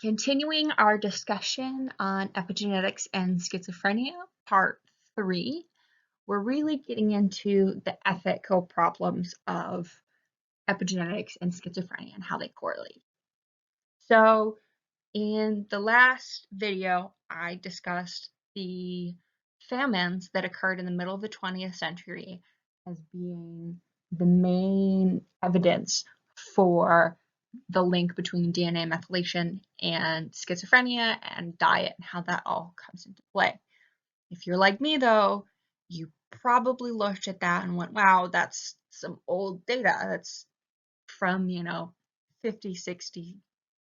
Continuing our discussion on epigenetics and schizophrenia, part 3, we're really getting into the ethical problems of epigenetics and schizophrenia and how they correlate. So in the last video, I discussed the famines that occurred in the middle of the 20th century as being the main evidence for the link between DNA methylation and schizophrenia and diet and how that all comes into play. If you're like me though, you probably looked at that and went, wow, that's some old data. That's from, 50, 60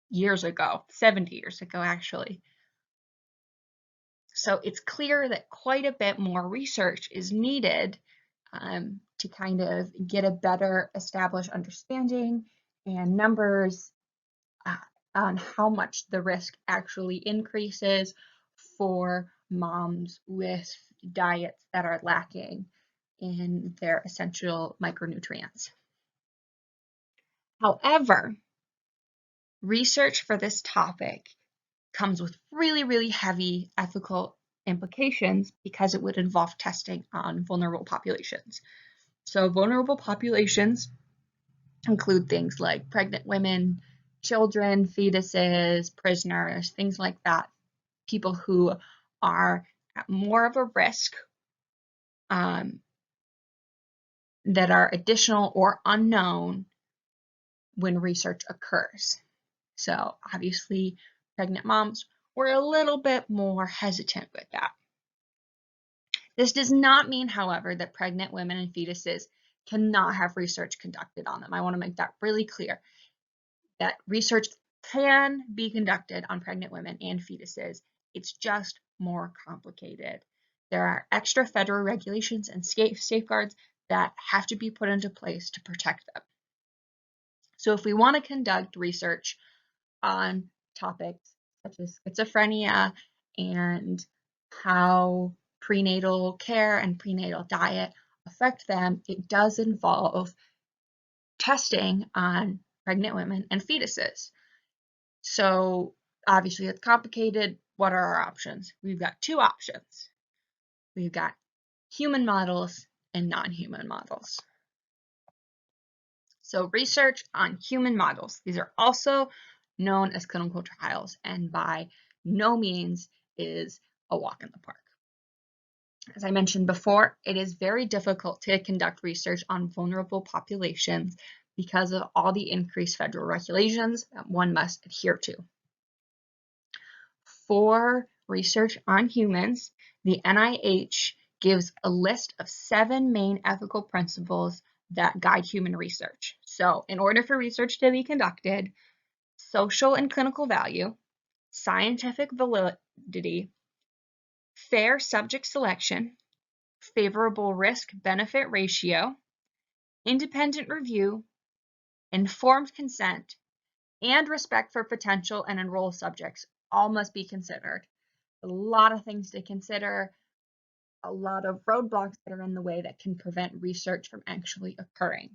years ago, 70 years ago, actually. So it's clear that quite a bit more research is needed to kind of get a better established understanding and numbers on how much the risk actually increases for moms with diets that are lacking in their essential micronutrients. However, research for this topic comes with really, really heavy ethical implications because it would involve testing on vulnerable populations. So vulnerable populations include things like pregnant women, children, fetuses, prisoners, things like that, people who are at more of a risk that are additional or unknown when research occurs. So obviously, pregnant moms were a little bit more hesitant with that. This does not mean, however, that pregnant women and fetuses cannot have research conducted on them. I want to make that really clear, that research can be conducted on pregnant women and fetuses. It's just more complicated. There are extra federal regulations and safeguards that have to be put into place to protect them. So if we want to conduct research on topics such as schizophrenia and how prenatal care and prenatal diet affect them, it does involve testing on pregnant women and fetuses. So obviously it's complicated. What are our options? We've got two options. We've got human models and non-human models. So research on human models. These are also known as clinical trials, and by no means is a walk in the park. As I mentioned before, it is very difficult to conduct research on vulnerable populations because of all the increased federal regulations that one must adhere to. For research on humans, the NIH gives a list of 7 main ethical principles that guide human research. So in order for research to be conducted, social and clinical value, scientific validity, fair subject selection, favorable risk-benefit ratio, independent review, informed consent, and respect for potential and enrolled subjects all must be considered. A lot of things to consider, a lot of roadblocks that are in the way that can prevent research from actually occurring.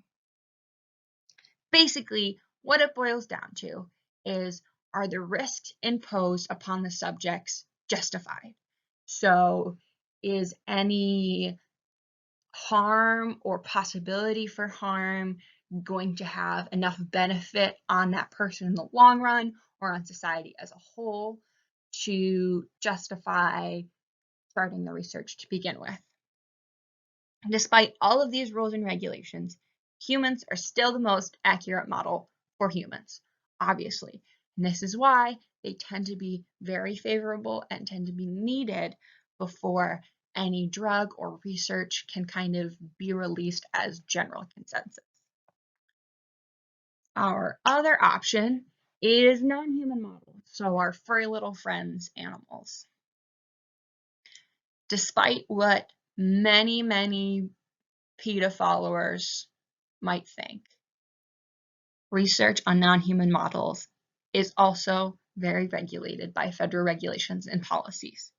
Basically, what it boils down to is, are the risks imposed upon the subjects justified? So is any harm or possibility for harm going to have enough benefit on that person in the long run or on society as a whole to justify starting the research to begin with? Despite all of these rules and regulations, humans are still the most accurate model for humans, obviously. And this is why they tend to be very favorable and tend to be needed before any drug or research can kind of be released as general consensus. Our other option is non-human models, so our furry little friends, animals. Despite what many PETA followers might think, research on non-human models is also very regulated by federal regulations and policies.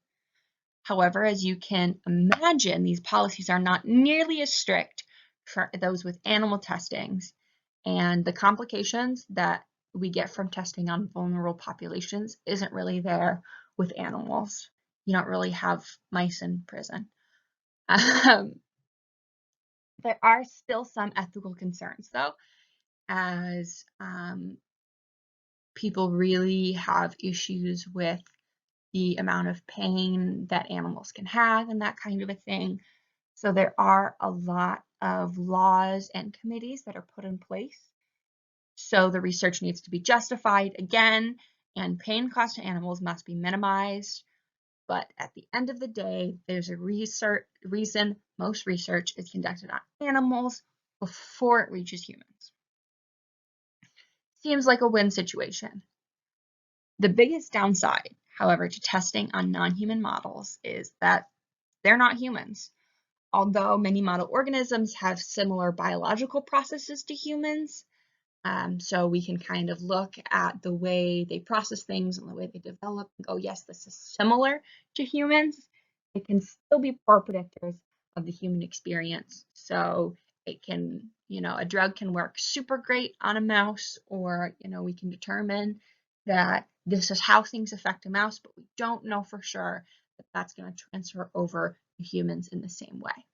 However, as you can imagine, these policies are not nearly as strict for those with animal testings, and the complications that we get from testing on vulnerable populations isn't really there with animals. You don't really have mice in prison. There are still some ethical concerns, though, as people really have issues with the amount of pain that animals can have and that kind of a thing. So there are a lot of laws and committees that are put in place. So the research needs to be justified again, and pain caused to animals must be minimized. But at the end of the day, there's a reason most research is conducted on animals before it reaches humans. Seems like a win situation. The biggest downside, however, to testing on non-human models is that they're not humans. Although many model organisms have similar biological processes to humans, so we can kind of look at the way they process things and the way they develop and go, yes, this is similar to humans. It can still be poor predictors of the human experience. So it can, a drug can work super great on a mouse, or, we can determine that this is how things affect a mouse, but we don't know for sure that that's going to transfer over to humans in the same way.